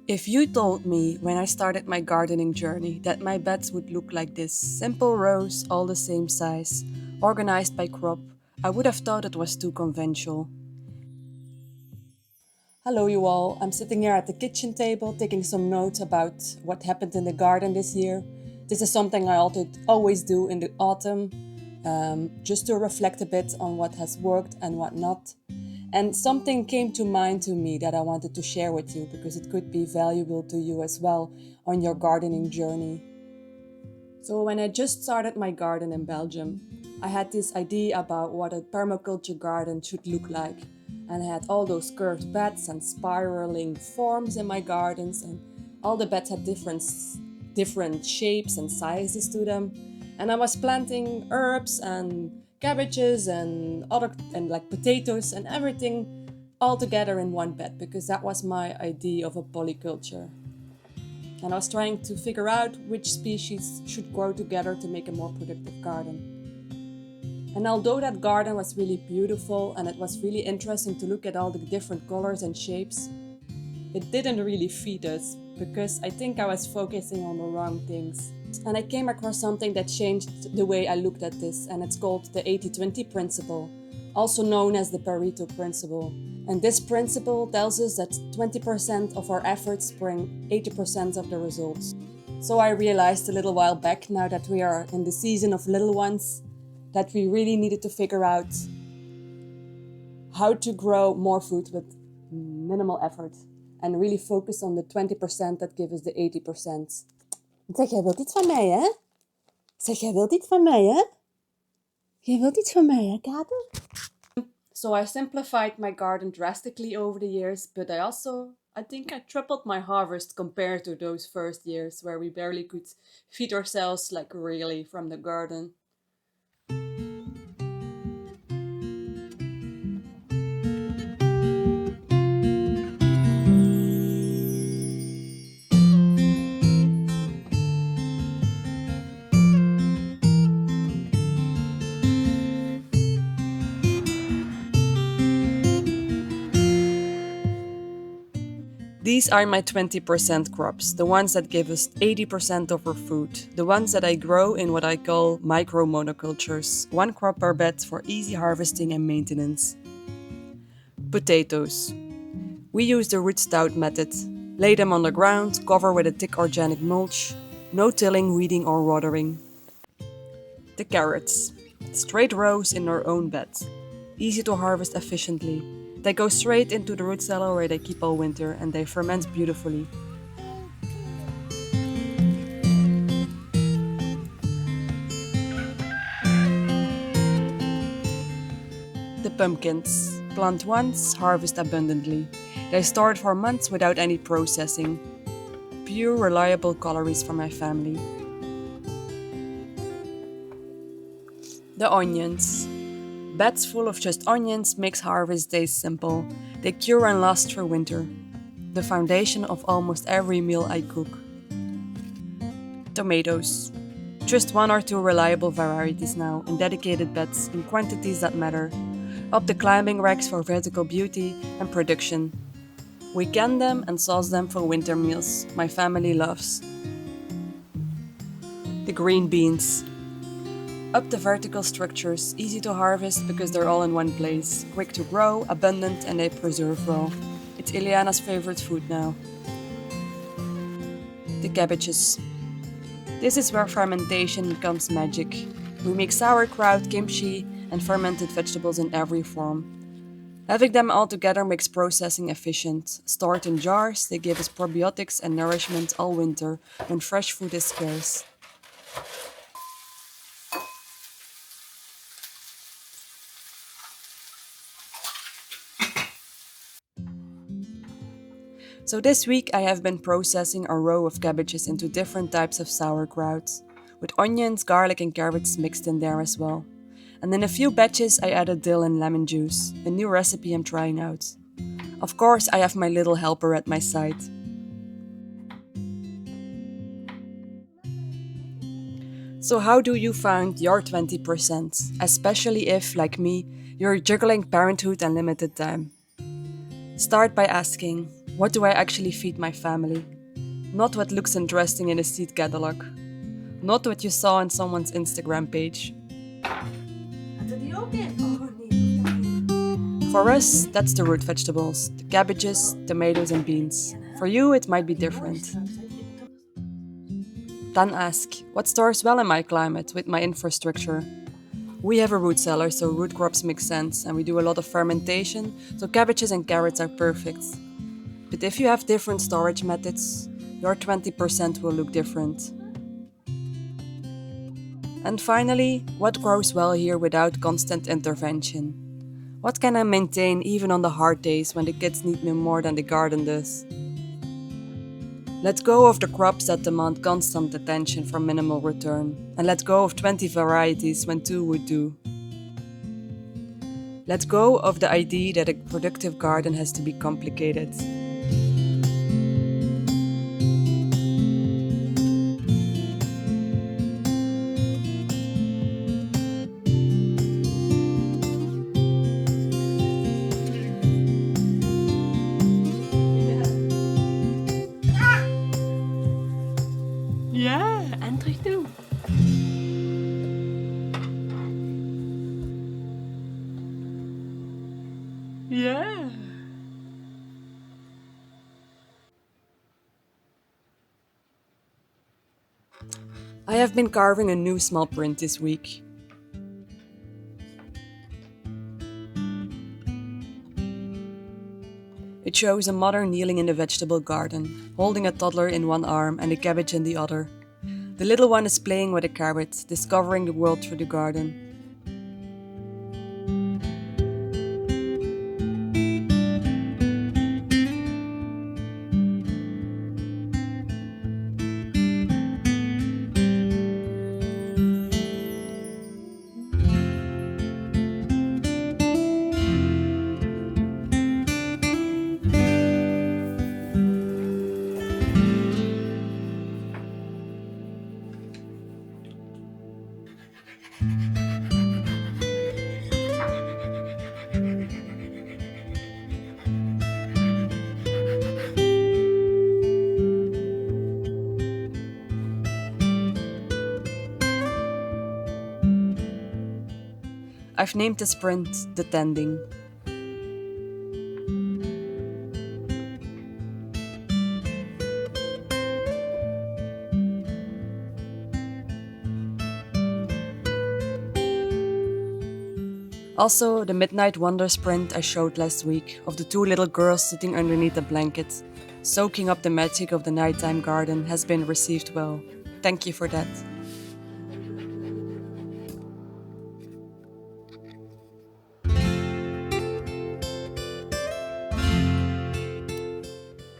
If you told me when I started my gardening journey that my beds would look like this, simple rows, all the same size, organized by crop, I would have thought it was too conventional. Hello, you all. I'm sitting here at the kitchen table taking some notes about what happened in the garden this year. This is something I always do in the autumn, just to reflect a bit on what has worked and what not. And something came to mind to me that I wanted to share with you because it could be valuable to you as well on your gardening journey. So, when I just started my garden in Belgium, I had this idea about what a permaculture garden should look like. And I had all those curved beds and spiraling forms in my gardens, and all the beds had different shapes and sizes to them. And I was planting herbs and cabbages and other and like potatoes and everything all together in one bed because that was my idea of a polyculture. And I was trying to figure out which species should grow together to make a more productive garden. And although that garden was really beautiful and it was really interesting to look at all the different colors and shapes, it didn't really feed us because I think I was focusing on the wrong things. And I came across something that changed the way I looked at this, and it's called the 80-20 principle, also known as the Pareto principle. And this principle tells us that 20% of our efforts bring 80% of the results. So I realized a little while back, now that we are in the season of little ones, that we really needed to figure out how to grow more food with minimal effort and really focus on the 20% that give us the 80%. Zeg, jij wilt iets van mij, hè? Zeg, jij wilt iets van mij, hè? Jij wilt iets van mij, hè, Kater? So I simplified my garden drastically over the years, but I think I tripled my harvest compared to those first years where we barely could feed ourselves like really from the garden. These are my 20% crops, the ones that give us 80% of our food, the ones that I grow in what I call micro monocultures, one crop per bed for easy harvesting and maintenance. Potatoes. We use the root stout method. Lay them on the ground, cover with a thick organic mulch, no tilling, weeding or watering. The carrots. Straight rows in their own bed. Easy to harvest efficiently. They go straight into the root cellar where they keep all winter and they ferment beautifully. The pumpkins. Plant once, harvest abundantly. They stored for months without any processing. Pure, reliable calories for my family. The onions. Beds full of just onions makes harvest days simple. They cure and last through winter. The foundation of almost every meal I cook. Tomatoes. Just one or two reliable varieties now, in dedicated beds, in quantities that matter. Up the climbing racks for vertical beauty and production. We can them and sauce them for winter meals. My family loves. The green beans. Up the vertical structures, easy to harvest because they're all in one place, quick to grow, abundant, and they preserve well. It's Ileana's favorite food now. The cabbages. This is where fermentation becomes magic. We make sauerkraut, kimchi, and fermented vegetables in every form. Having them all together makes processing efficient. Stored in jars, they give us probiotics and nourishment all winter when fresh food is scarce. So this week I have been processing a row of cabbages into different types of sauerkraut, with onions, garlic and carrots mixed in there as well. And in a few batches I added dill and lemon juice, a new recipe I'm trying out. Of course I have my little helper at my side. So how do you find your 20%, especially if, like me, you're juggling parenthood and limited time? Start by asking, What do I actually feed my family? Not what looks interesting in a seed catalog. Not what you saw on someone's Instagram page. For us, that's the root vegetables, the cabbages, tomatoes and beans. For you, it might be different. Then ask, what stores well in my climate with my infrastructure? We have a root cellar, so root crops make sense, and we do a lot of fermentation, so cabbages and carrots are perfect. But if you have different storage methods, your 20% will look different. And finally, what grows well here without constant intervention? What can I maintain even on the hard days when the kids need me more than the garden does? Let go of the crops that demand constant attention for minimal return, and let go of 20 varieties when 2 would do. Let go of the idea that a productive garden has to be complicated. Ja, en terug toe. Ja. I have been carving a new small print this week. It shows a mother kneeling in the vegetable garden, holding a toddler in one arm and a cabbage in the other. The little one is playing with a carrot, discovering the world through the garden. I've named this print The Tending. Also, the Midnight Wonders print I showed last week of the 2 little girls sitting underneath a blanket, soaking up the magic of the nighttime garden has been received well. Thank you for that.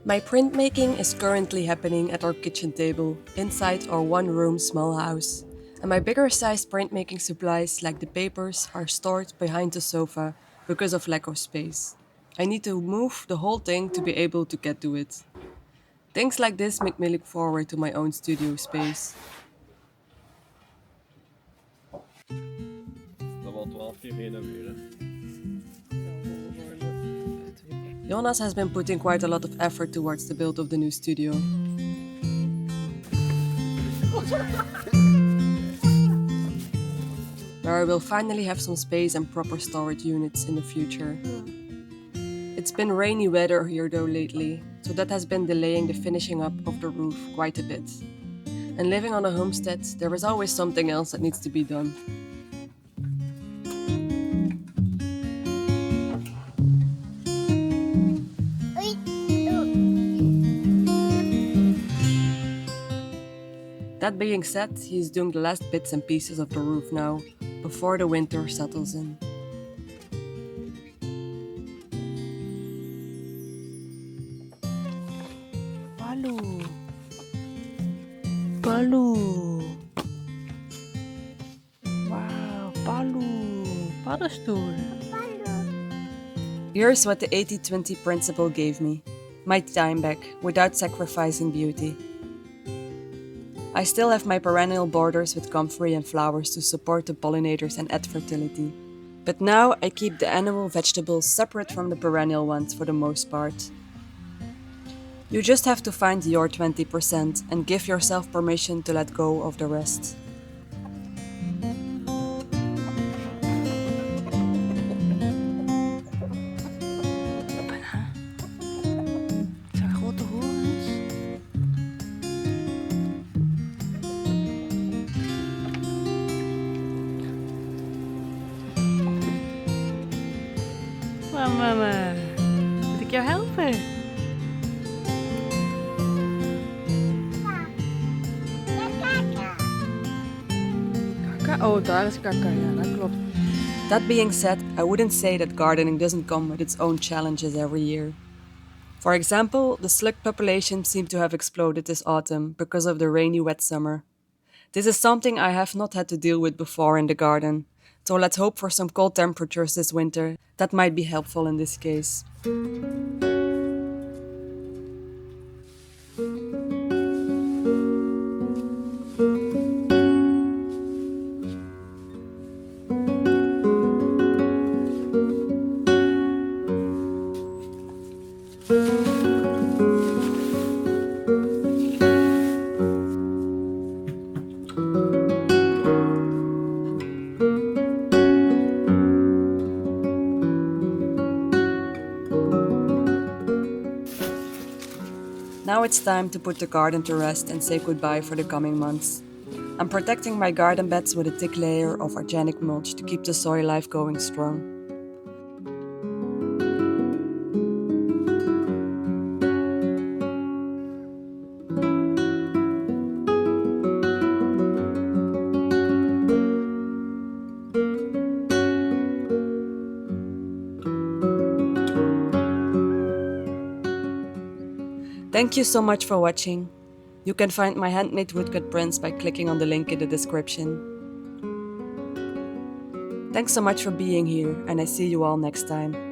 My printmaking is currently happening at our kitchen table, inside our one-room small house. And my bigger-sized printmaking supplies, like the papers, are stored behind the sofa because of lack of space. I need to move the whole thing to be able to get to it. Things like this make me look forward to my own studio space. Dat was 12 keer heen en weer. Jonas has been putting quite a lot of effort towards the build of the new studio. Where I will finally have some space and proper storage units in the future. It's been rainy weather here though lately, so that has been delaying the finishing up of the roof quite a bit. And living on a homestead, there is always something else that needs to be done. That being said, he is doing the last bits and pieces of the roof now, before the winter settles in. Palu. Palu. Wauw, Palu. Paddenstoel. Here's what the 80-20 principle gave me. My time back, without sacrificing beauty. I still have my perennial borders with comfrey and flowers to support the pollinators and add fertility. But now I keep the annual vegetables separate from the perennial ones for the most part. You just have to find your 20% and give yourself permission to let go of the rest. Hoppa. Het zijn grote hoorns. Mama, moet ik jou helpen? Kaka? Oh, daar is kaka. Ja, dat klopt. That being said, I wouldn't say that gardening doesn't come with its own challenges every year. For example, the slug population seemed to have exploded this autumn because of the rainy, wet summer. This is something I have not had to deal with before in the garden, so let's hope for some cold temperatures this winter. That might be helpful in this case. Now it's time to put the garden to rest and say goodbye for the coming months. I'm protecting my garden beds with a thick layer of organic mulch to keep the soil life going strong. Thank you so much for watching. You can find my handmade woodcut prints by clicking on the link in the description. Thanks so much for being here, and I see you all next time.